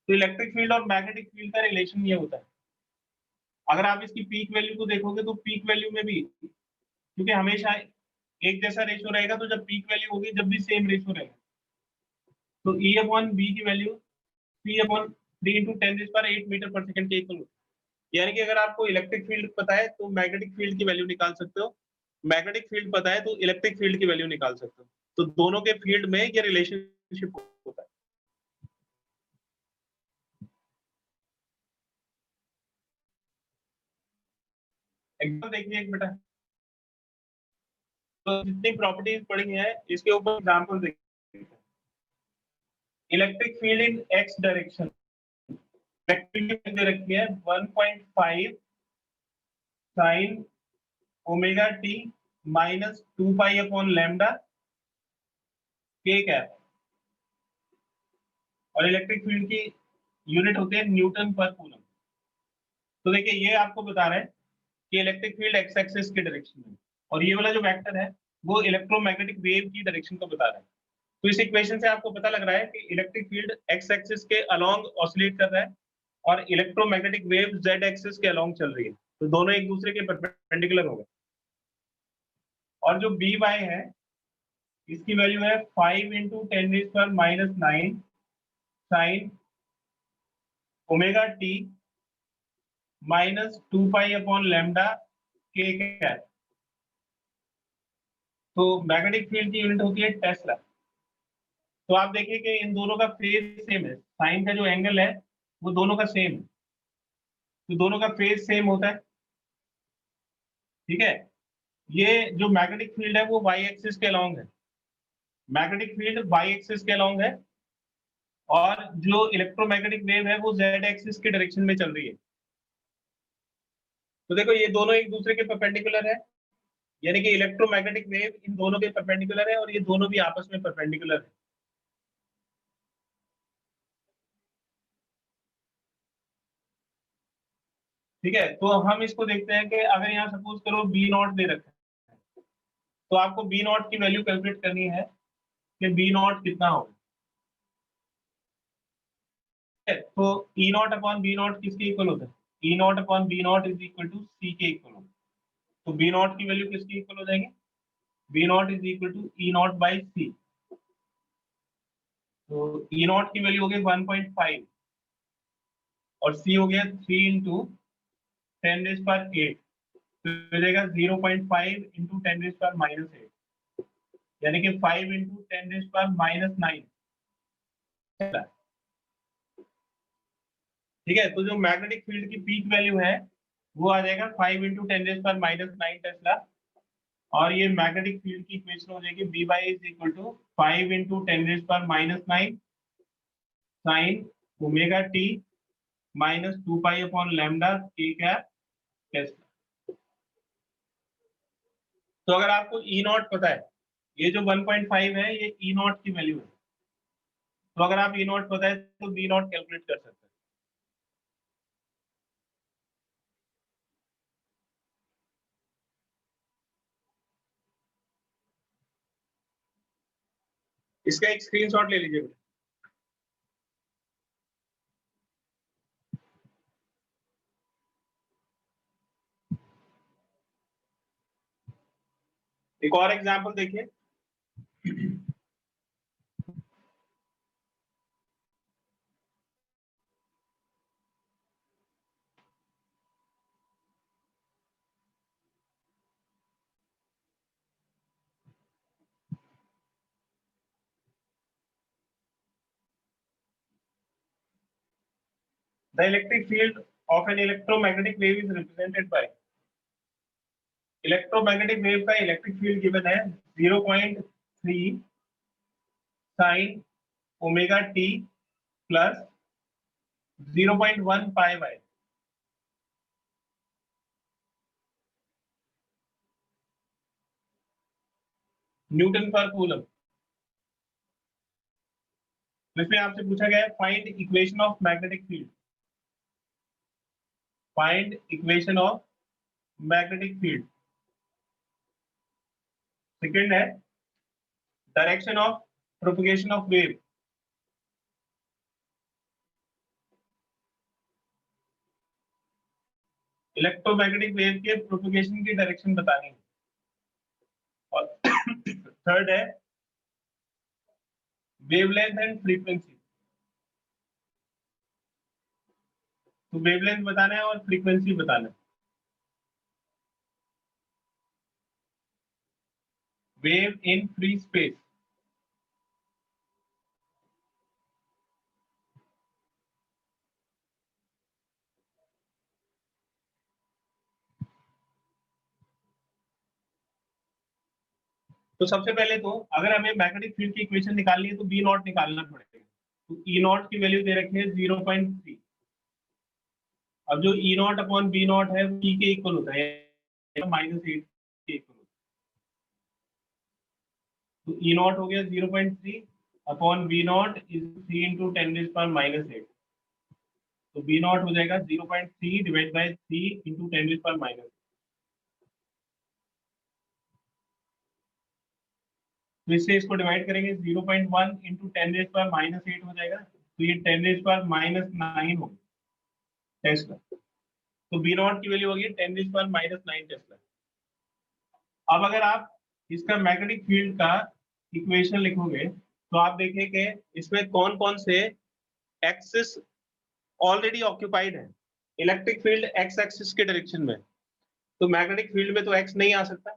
A: तो इलेक्ट्रिक फील्ड और मैग्नेटिक फील्ड का रिलेशन ये होता है। अगर आप इसकी पीक वैल्यू को देखोगे तो पीक वैल्यू में भी क्योंकि हमेशा एक जैसा रेशियो रहेगा, तो जब पीक वैल्यू होगी जब भी सेम रेशियो रहेगा, तो E अपॉन बी की वैल्यू P अपॉन 3 × 10⁸ मीटर पर सेकेंड के इक्वल होती है। यानी कि अगर आपको इलेक्ट्रिक फील्ड पता है तो मैग्नेटिक फील्ड की वैल्यू निकाल सकते हो, मैग्नेटिक फील्ड पता है तो इलेक्ट्रिक फील्ड की वैल्यू निकाल सकते हो। तो दोनों के फील्ड में ये रिलेशनशिप होता है। एग्जाम्पल देखिए एक बेटा, तो जितनी प्रॉपर्टीज पढ़ी हैं इसके ऊपर एग्जाम्पल देखिए। Electric field in x direction, electric field दे रखी है 1.5 sine omega T minus 2 pi upon lambda के कैप, और इलेक्ट्रिक फील्ड की यूनिट होती है न्यूटन पर कूलम। तो देखिए ये आपको बता रहे हैं कि इलेक्ट्रिक फील्ड एक्स एक्सिस के डायरेक्शन में, और ये वाला जो वेक्टर है वो इलेक्ट्रोमैग्नेटिक वेव की डायरेक्शन को बता रहा है। तो इस इक्वेशन से आपको पता लग रहा है कि इलेक्ट्रिक फील्ड एक्स एक्सिस के अलोंग ऑसिलेट कर रहा है और इलेक्ट्रोमैग्नेटिक वेव जेड एक्सिस के अलोंग चल रही है, तो दोनों एक दूसरे के परपेंडिकुलर हो गए। और जो बी वाई है इसकी वैल्यू है 5 into 10⁻⁹ sine omega T minus 2 pi upon lambda के कैप। तो मैग्नेटिक फील्ड की यूनिट होती है टेस्ला। तो आप देखिए कि इन दोनों का फेज सेम है, साइन का जो एंगल है वो दोनों का सेम है, तो दोनों का फेज सेम होता है। ठीक है, ये जो मैग्नेटिक फील्ड है वो वाई एक्सिस के अलोंग है, मैग्नेटिक फील्ड वाई एक्सिस के अलोंग है, और जो इलेक्ट्रोमैग्नेटिक वेव है वो जेड एक्सिस के डायरेक्शन में चल रही है। तो देखो ये दोनों एक दूसरे के परपेंडिकुलर है, यानी कि इलेक्ट्रोमैग्नेटिक वेव इन दोनों के परपेंडिकुलर है और ये दोनों भी आपस में परपेंडिकुलर है। ठीक है, तो हम इसको देखते हैं कि अगर यहाँ सपोज करो बी नॉट दे रखा है, तो आपको बी नॉट की वैल्यू कैलकुलेट करनी है कि बी नॉट कितना होगा। तो e naught upon B naught किसके इक्वल होता है, e naught upon B naught is equal to c के इक्वल होगा। तो बी नॉट की वैल्यू किसके इक्वल हो जाएगी, b naught is equal to E naught by c. तो ई नॉट की वैल्यू हो गई 1.5 और सी हो गया 3 इंटू 10⁻⁸, तो हो जाएगा 0.5 इंटू 10⁻⁻8, यानी कि 5 इंटू 10⁻⁹। ठीक है, तो जो मैग्नेटिक फील्ड की पीक वैल्यू है वो आ जाएगा 5 इंटू 10⁻⁹ टेस्ला, और ये मैग्नेटिक फील्ड की इक्वेशन हो जाएगी B by is equal to 5 into 10⁻⁹ sine omega T minus 2 pi upon lambda के कैप टेस्ला। तो अगर आपको ई नॉट पता है, ये जो 1.5 है ये ई नॉट की वैल्यू है, तो अगर आप ई नॉट पता है तो बी नॉट कैलकुलेट कर सकते हैं। इसका एक स्क्रीनशॉट ले लीजिए। एक और एग्जांपल देखिए। The electric field of an electromagnetic wave is represented by, electromagnetic wave का इलेक्ट्रिक फील्ड गिवन है 0.3 sine omega T plus 0.1 pi by. Newton पर कूलम। इसमें आपसे पूछा गया है find equation of magnetic field, find equation of magnetic field. Second है direction of propagation of wave, electromagnetic wave के प्रोपगेशन की डायरेक्शन बतानी है। और थर्ड है वेवलेंथ एंड फ्रीक्वेंसी, तो वेवलेंथ बताना है और फ्रीक्वेंसी बताना है। वेव इन फ्री स्पेस, तो सबसे पहले तो अगर हमें मैग्नेटिक फील्ड की इक्वेशन निकालनी है तो बी नॉट निकालना पड़ेगा। तो ई नॉट की वैल्यू दे रखी है 0.3। अब जो ई नॉट अपॉन बी नॉट है वो के इक्वल होता है, -8 के इक्वल होता है। तो ई नॉट हो गया 0.3 upon B naught is 3 into 10⁻⁻8। तो बी नॉट हो जाएगा 0.3 डिवाइड बाई 3 इंटू 10⁻⁻8। तो इससे इसको डिवाइड करेंगे 0.1 इंटू 10⁻⁻8 हो जाएगा, तो ये 10⁻⁻9 हो टेस्ला। तो बी नॉट की वैल्यू होगी 10⁻⁻9 टेस्ला। अब अगर आप इसका मैग्नेटिक फील्ड का इक्वेशन लिखोगे तो आप देखें कि इसमें कौन कौन से एक्सिस ऑलरेडी ऑक्यूपाइड है। इलेक्ट्रिक फील्ड एक्स एक्सिस के डायरेक्शन में, तो मैग्नेटिक फील्ड में तो एक्स नहीं आ सकता,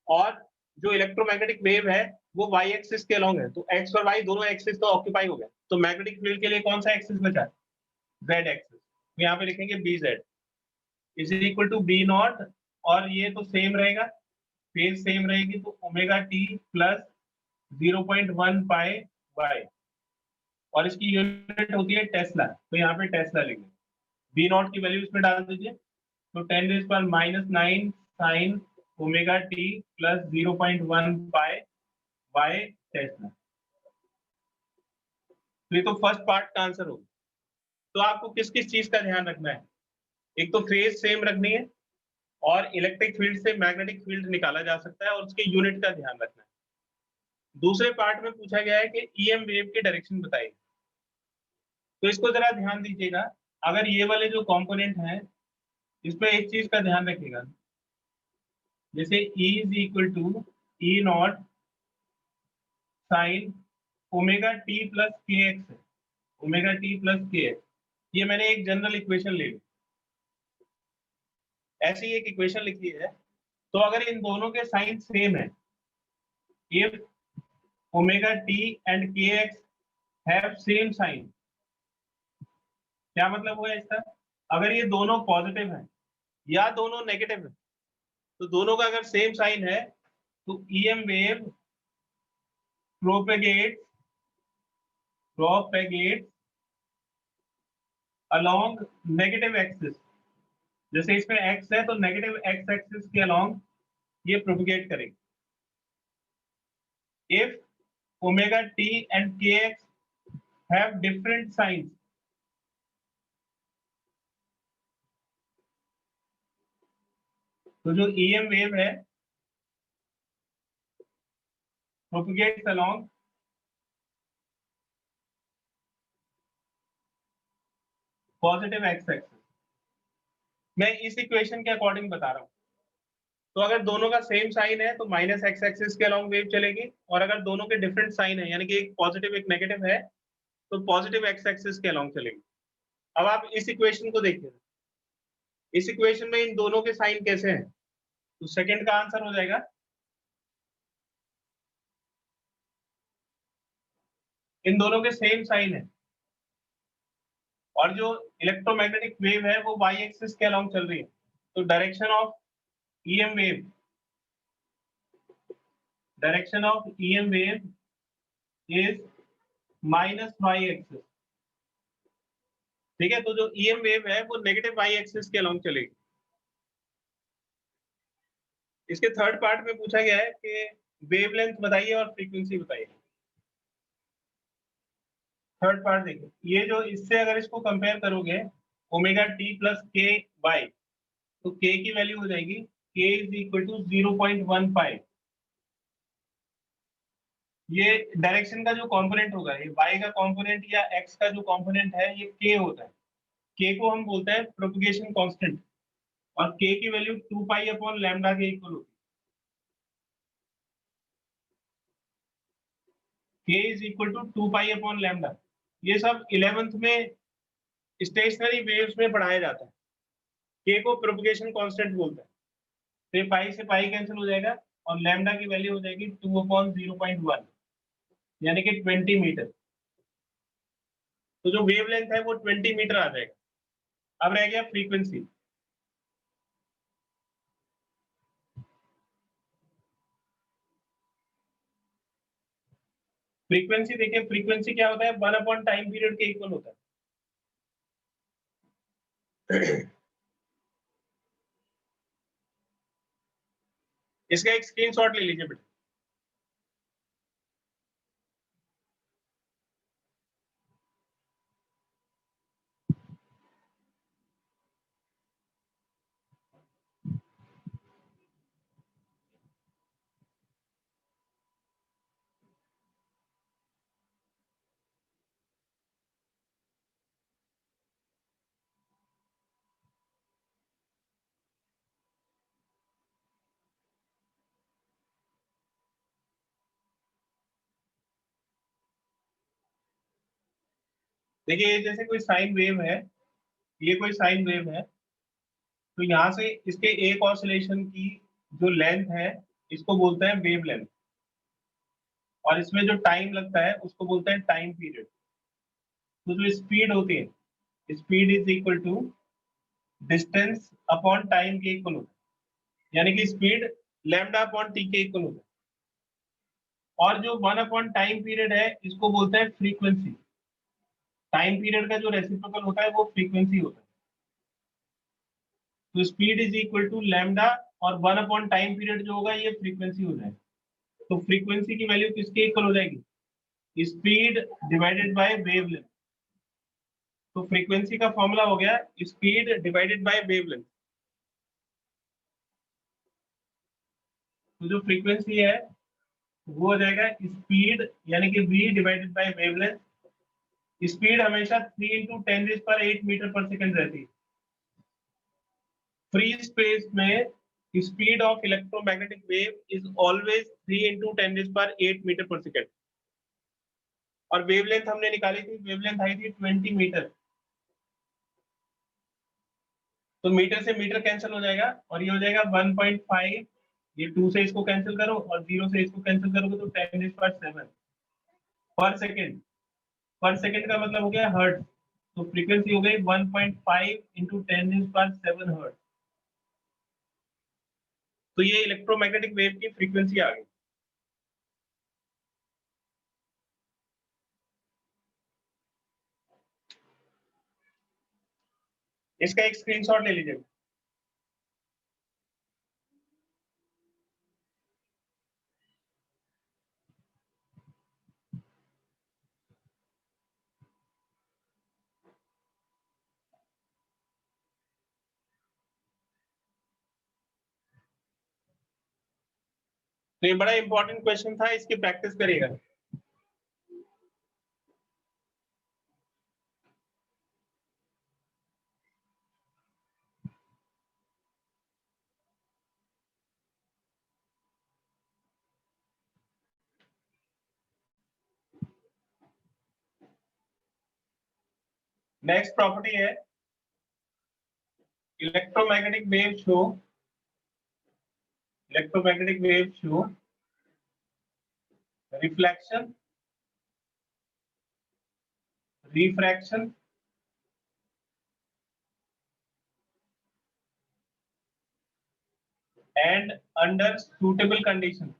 A: और जो इलेक्ट्रोमैग्नेटिक वेव है वो वाई एक्सिस के अलोंग है, तो एक्स और वाई दोनों एक्सिस तो ऑक्यूपाई हो गए। तो मैग्नेटिक फील्ड के लिए कौन सा एक्सिस बचा? Z axis. तो यहाँ पे लिखेंगे B Z is equal to B naught, और ये तो सेम रहेगा, फेज सेम रहेगी, तो omega T plus 0.1 pi Y, और इसकी यूनिट होती है टेस्ला, तो यहाँ पे टेस्ला लिखेंगे। बी नॉट की वैल्यू इसमें डाल दीजिए, तो 10⁻⁹ sine omega T plus 0.1 pi Y Tesla. तो ये तो फर्स्ट पार्ट का आंसर होगा। तो आपको किस किस चीज का ध्यान रखना है? एक तो फेज सेम रखनी है, और इलेक्ट्रिक फील्ड से मैग्नेटिक फील्ड निकाला जा सकता है, और उसके यूनिट का ध्यान रखना है। दूसरे पार्ट में पूछा गया है कि ईएम वेव की डायरेक्शन बताइए, तो इसको जरा ध्यान दीजिएगा। अगर ये वाले जो कंपोनेंट हैं इसमें एक चीज का ध्यान रखिएगा, जैसे E is equal to E naught sine omega T plus K X है, omega T plus K X, ये मैंने एक जनरल इक्वेशन ले ली, ऐसी एक इक्वेशन लिखी है। तो अगर इन दोनों के साइन सेम है, इफ ओमेगा टी एंड के एक्स हैव सेम साइन, क्या मतलब हुआ इसका? अगर ये दोनों पॉजिटिव है या दोनों नेगेटिव है, तो दोनों का अगर सेम साइन है तो EM wave propagate along negative axis. जैसे इसमें एक्स है तो नेगेटिव एक्स एक्सिस के अलोंग ये प्रोपेगेट करेगी। इफ ओमेगा टी एंड के एक्स हैव डिफरेंट साइंस, तो जो ईएम वेव है प्रोपेगेट्स अलोंग पॉजिटिव एक्स एक्सिस। मैं इस इक्वेशन के अकॉर्डिंग बता रहा हूं। तो अगर दोनों का सेम साइन है तो माइनस एक्स एक्सिस के अलोंग वेव चलेगी, और अगर दोनों के डिफरेंट साइन है, यानी कि एक पॉजिटिव एक नेगेटिव है, तो पॉजिटिव एक्स एक्सिस के अलोंग चलेगी। अब आप इस इक्वेशन को देखिए, इस इक्वेशन में इन दोनों के साइन कैसे हैं, तो सेकंड का आंसर हो जाएगा, इन दोनों के सेम साइन है, और जो इलेक्ट्रोमैग्नेटिक वेव है वो वाई एक्सिस के अलोंग चल रही है, तो direction of EM wave, direction of EM wave is minus Y axis. ठीक है, तो जो ईएम वेव है वो नेगेटिव वाई एक्सिस के अलोंग चलेगी। इसके थर्ड पार्ट में पूछा गया है कि वेवलेंथ बताइए और फ्रीक्वेंसी बताइए। थर्ड पार्ट देखिए, ये जो इससे अगर इसको कंपेयर करोगे ओमेगा टी प्लस के वाई, तो के की वैल्यू हो जाएगी के इज इक्वल टू 0.15। ये डायरेक्शन का जो कंपोनेंट होगा, ये वाई का कंपोनेंट या एक्स का जो कंपोनेंट है, ये के होता है। के को हम बोलते हैं प्रोपगेशन कांस्टेंट, और के की वैल्यू 2 पाई अपॉन लैम्डा के इक्वल होती है। K is equal to 2 pi upon lambda. ये सब 11th में स्टेशनरी वेव्स में पढ़ाया जाता है। के को प्रोपगेशन कांस्टेंट बोलते हैं। तो ये पाई से पाई कैंसिल हो जाएगा, और लैम्डा की वैल्यू हो जाएगी 2/0.1, यानी कि 20 मीटर। तो जो वेवलेंथ है वो 20 मीटर आ जाएगा। अब रह गया फ्रीक्वेंसी। फ्रीक्वेंसी देखिए, फ्रीक्वेंसी क्या होता है, 1/टाइम पीरियड के इक्वल होता है। इसका एक स्क्रीनशॉट ले लीजिए बेटा। देखिए जैसे कोई साइन वेव है, ये कोई साइन वेव है, तो यहाँ से इसके एक ऑसिलेशन की जो लेंथ है इसको बोलते हैं वेव लेंथ, और इसमें जो टाइम लगता है उसको बोलते हैं टाइम पीरियड। तो जो स्पीड होती है, speed is equal to distance upon time के इक्वल होता है, यानी कि स्पीड लैम्डा अपॉन टी के इक्वल होता है। और जो 1 अपॉन टाइम पीरियड है इसको बोलते हैं फ्रीक्वेंसी। टाइम पीरियड का जो रेसिप्रोकल होता है वो फ्रीक्वेंसी होता है। तो speed is equal to lambda, और 1 अपॉन टाइम पीरियड जो होगा ये फ्रीक्वेंसी हो जाएगा। तो फ्रीक्वेंसी की वैल्यू किसके इक्वल हो जाएगी? Speed divided by wavelength. तो फ्रीक्वेंसी का फॉर्मूला हो गया स्पीड डिवाइडेड बाय वेवलेंथ। तो जो फ्रीक्वेंसी है वो हो जाएगा स्पीड, यानी कि v divided by wavelength. Speed हमेशा 3 × 10⁸ मीटर पर सेकंड रहती है। फ्री स्पेस में speed of electromagnetic wave is always 3 × 10⁸ metre per second. और वेवलेंथ हमने निकाली थी, वेवलेंथ आई थी 20 मीटर। तो मीटर से मीटर कैंसिल हो जाएगा और ये हो जाएगा 1.5। ये 2 से इसको कैंसिल करो और 0 से इसको कैंसिल करोगे तो 10⁷ पर सेकेंड। पर सेकेंड का मतलब हो गया हर्ट्ज। तो फ्रीक्वेंसी हो गई 1.5 × 10⁷ हर्ट्ज। तो ये इलेक्ट्रोमैग्नेटिक वेव की फ्रीक्वेंसी आ गई। इसका एक स्क्रीनशॉट ले लीजिए। तो ये बड़ा इंपॉर्टेंट क्वेश्चन था, इसकी प्रैक्टिस करिएगा। नेक्स्ट प्रॉपर्टी है electromagnetic wave show reflection, refraction and under suitable condition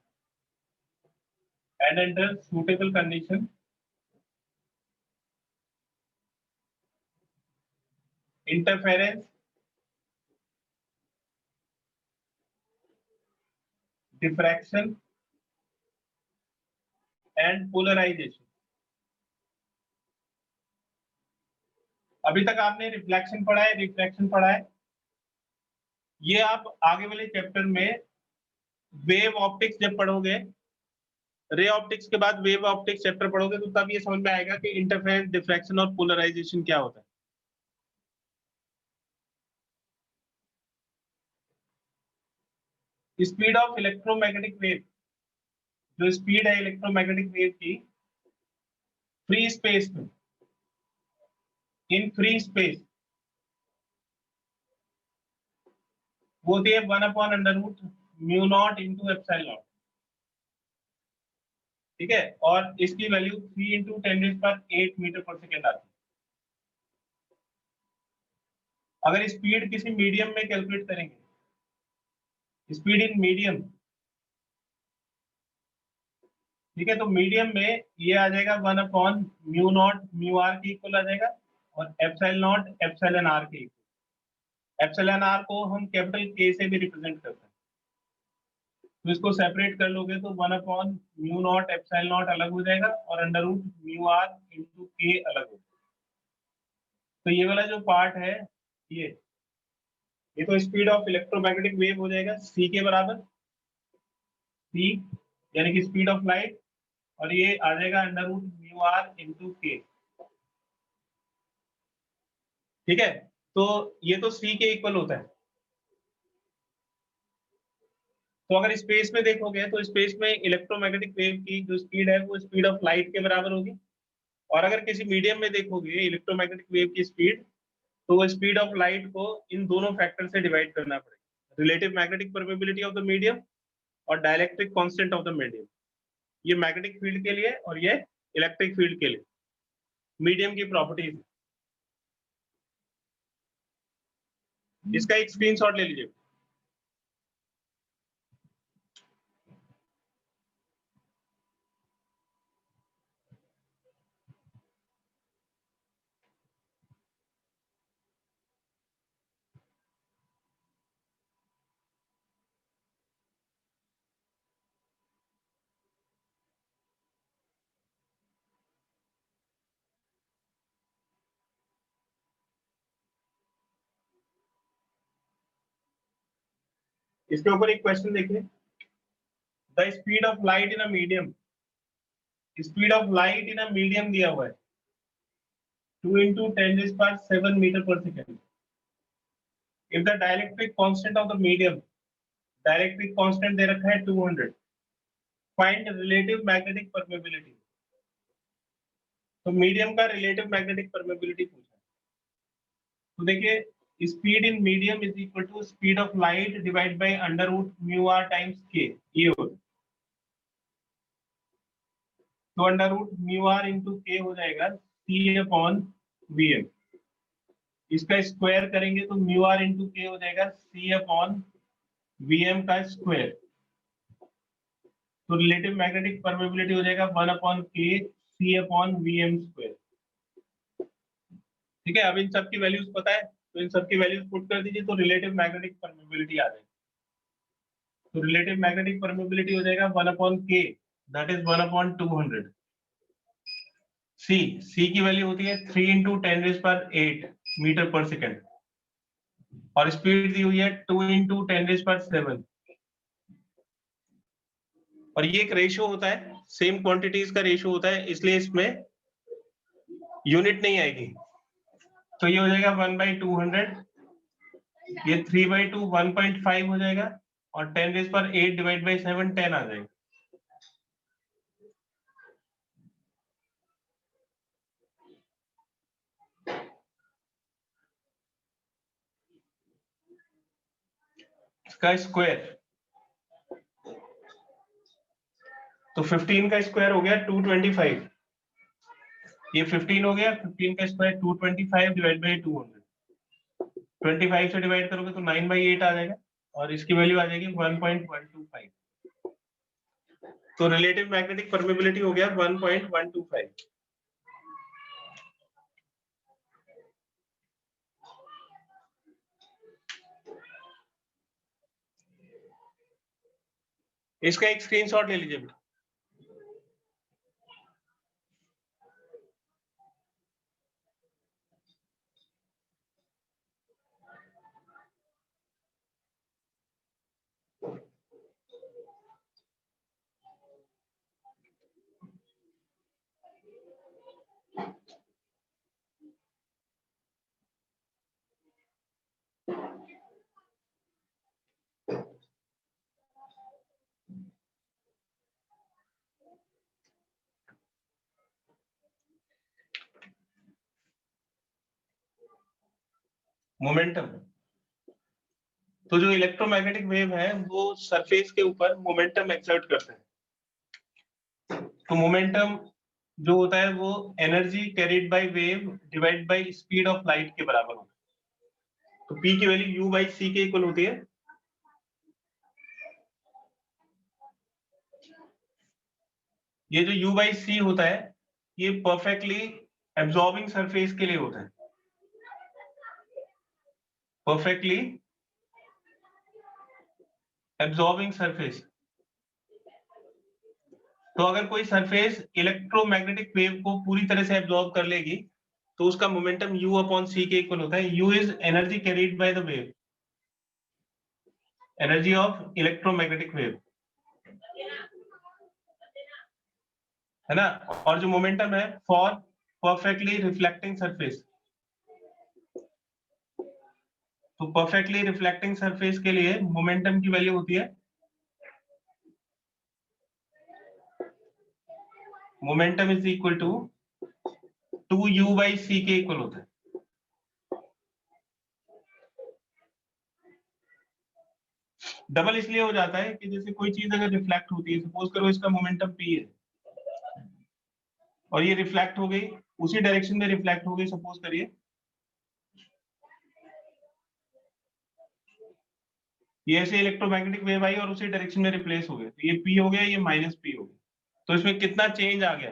A: interference, diffraction and polarization। अभी तक आपने रिफ्लेक्शन पढ़ा है, रिफ्रैक्शन पढ़ा है। ये आप आगे वाले चैप्टर में वेव ऑप्टिक्स जब पढ़ोगे, रे ऑप्टिक्स के बाद वेव ऑप्टिक्स चैप्टर पढ़ोगे तो तब ये समझ में आएगा कि इंटरफेरेंस, डिफ्रैक्शन और पोलराइजेशन क्या होता है। स्पीड ऑफ इलेक्ट्रोमैग्नेटिक वेव, जो स्पीड है इलेक्ट्रोमैग्नेटिक वेव की फ्री स्पेस में, इन फ्री स्पेस, वो होती है 1/√μ0 × ε0। ठीक है, और इसकी वैल्यू 3 × 10⁸ मीटर पर सेकेंड आती है। अगर स्पीड किसी मीडियम में कैलकुलेट करेंगे, स्पीड इन मीडियम, ठीक है, तो मीडियम में ये आ जाएगा 1/μ0 μr के इक्वल आ जाएगा, और ε0 εr के इक्वल। εr को हम कैपिटल K से भी रिप्रेजेंट करते हैं, तो इसको सेपरेट कर लोगे तो 1/μ0 ε0 अलग हो जाएगा और √μr × K अलग हो जाएगा। तो ये वाला जो पार्ट है ये तो स्पीड ऑफ इलेक्ट्रोमैग्नेटिक वेव हो जाएगा c के बराबर, c यानी कि स्पीड ऑफ लाइट, और ये आ जाएगा √μr × K। ठीक है, तो ये तो c के इक्वल होता है। तो अगर स्पेस में देखोगे तो स्पेस में इलेक्ट्रोमैग्नेटिक वेव की जो स्पीड है वो स्पीड ऑफ लाइट के बराबर होगी, और अगर किसी मीडियम में देखोगे इलेक्ट्रोमैग्नेटिक वेव की स्पीड, तो वो स्पीड ऑफ लाइट को इन दोनों फैक्टर से डिवाइड करना पड़ेगा, relative magnetic permeability of the medium और dielectric constant of the medium. ये मैग्नेटिक फील्ड के लिए और ये इलेक्ट्रिक फील्ड के लिए मीडियम की प्रॉपर्टीज। इसका एक स्क्रीनशॉट ले लीजिए। इसके ऊपर एक क्वेश्चन देखिए, the speed of light in a medium, speed of light in a medium दिया हुआ है 2 × 10⁷ मीटर पर second. If the dielectric constant of the medium, dielectric constant दे रखा है 200, फाइंड रिलेटिव मैग्नेटिक परमेबिलिटी। तो मीडियम का रिलेटिव मैग्नेटिक परमेबिलिटी पूछा है। तो देखिए speed in medium is equal to speed of light divide by √μr times k, ये होगा। तो √μr इंटू k हो जाएगा C/Vm। इसका स्क्वायर करेंगे तो μr इंटू k हो जाएगा C/Vm का स्क्वायर। तो रिलेटिव मैग्नेटिक परमेबिलिटी हो जाएगा 1/k C/Vm स्क्वायर। ठीक है, अब इन सब की वैल्यूज पता है, तो इन सब की वैल्यूज पुट कर दीजिए तो रिलेटिव मैग्नेटिक परमेबिलिटी आ जाएगी। तो रिलेटिव मैग्नेटिक परमेबिलिटी हो जाएगा 1/k, दैट इज 1/200। सी की वैल्यू होती है 3 × 10⁸ मीटर पर सेकेंड और स्पीड दी हुई है 2 × 10⁷। और ये एक रेशियो होता है, सेम क्वांटिटीज का रेशियो होता है, इसलिए इसमें यूनिट नहीं आएगी। तो ये हो जाएगा 1/200, ये 3/2 1.5 हो जाएगा और 10⁸ डिवाइड बाई 7 10 आ जाएगा। इसका स्क्वायर तो 15 का स्क्वायर हो गया 225, ये 15 हो गया, 15 का स्क्वायर 225 डिवाइड बाई 200, 25 से डिवाइड करोगे तो 9/8 आ जाएगा और इसकी वैल्यू आ जाएगी 1.125। तो रिलेटिव मैग्नेटिक परमेबिलिटी हो गया 1.125। इसका एक स्क्रीनशॉट ले लीजिए बेटा। मोमेंटम, तो जो इलेक्ट्रोमैग्नेटिक वेव है वो सरफेस के ऊपर मोमेंटम एक्सर्ट करते हैं। तो मोमेंटम जो होता है वो energy carried by wave divide by speed of light के बराबर होता है। तो P की वैल्यू U/c के इक्वल होती है। ये जो U/c होता है ये परफेक्टली एब्जॉर्बिंग सरफेस के लिए होता है, परफेक्टली एब्जॉर्बिंग सरफेस। तो अगर कोई सरफेस इलेक्ट्रोमैग्नेटिक वेव को पूरी तरह से एब्जॉर्ब कर लेगी तो उसका मोमेंटम U/c के इक्वल होता है। U is energy carried by the wave, energy of electromagnetic wave, है ना। और जो मोमेंटम है फॉर परफेक्टली रिफ्लेक्टिंग सरफेस, तो परफेक्टली रिफ्लेक्टिंग सरफेस के लिए मोमेंटम की वैल्यू होती है, momentum is equal to 2u/c के इक्वल होता है। डबल इसलिए हो जाता है कि जैसे कोई चीज अगर रिफ्लेक्ट होती है, सपोज करो इसका मोमेंटम p है और ये रिफ्लेक्ट हो गई, उसी डायरेक्शन में रिफ्लेक्ट हो गई, सपोज करिए ये ऐसे इलेक्ट्रोमैग्नेटिक वेव आई और उसी डायरेक्शन में रिप्लेस हो गए, तो ये p हो गया, ये -p हो गया, तो इसमें कितना चेंज आ गया?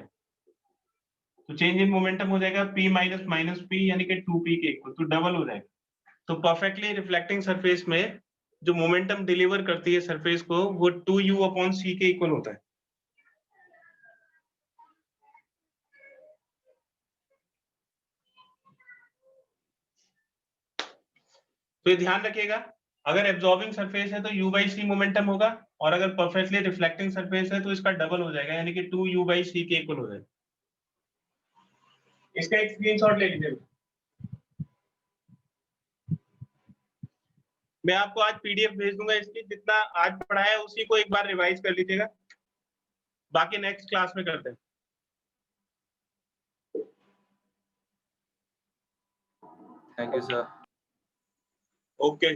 A: तो चेंज इन मोमेंटम हो जाएगा p माइनस p यानी कि 2p के इक्वल, तो डबल हो जाएगा। तो परफेक्टली रिफ्लेक्टिंग सरफेस में जो मोमेंटम डिलीवर करती है सरफेस को, वो 2u/c के इक्वल होता है। तो ये ध्यान रखिएगा, अगर एब्जॉर्बिंग सरफेस है तो u/c मोमेंटम होगा, और अगर परफेक्टली रिफ्लेक्टिंग सरफेस है तो इसका डबल हो जाएगा, यानी कि 2u/c के इक्वल हो जाएगा। इसका एक स्क्रीनशॉट ले लीजिए। मैं आपको आज पीडीएफ भेज दूंगा इसकी, जितना आज पढ़ाया है उसी को एक बार रिवाइज कर लीजिएगा, बाकी नेक्स्ट क्लास में करते हैं।
B: Thank you sir.
A: ओके।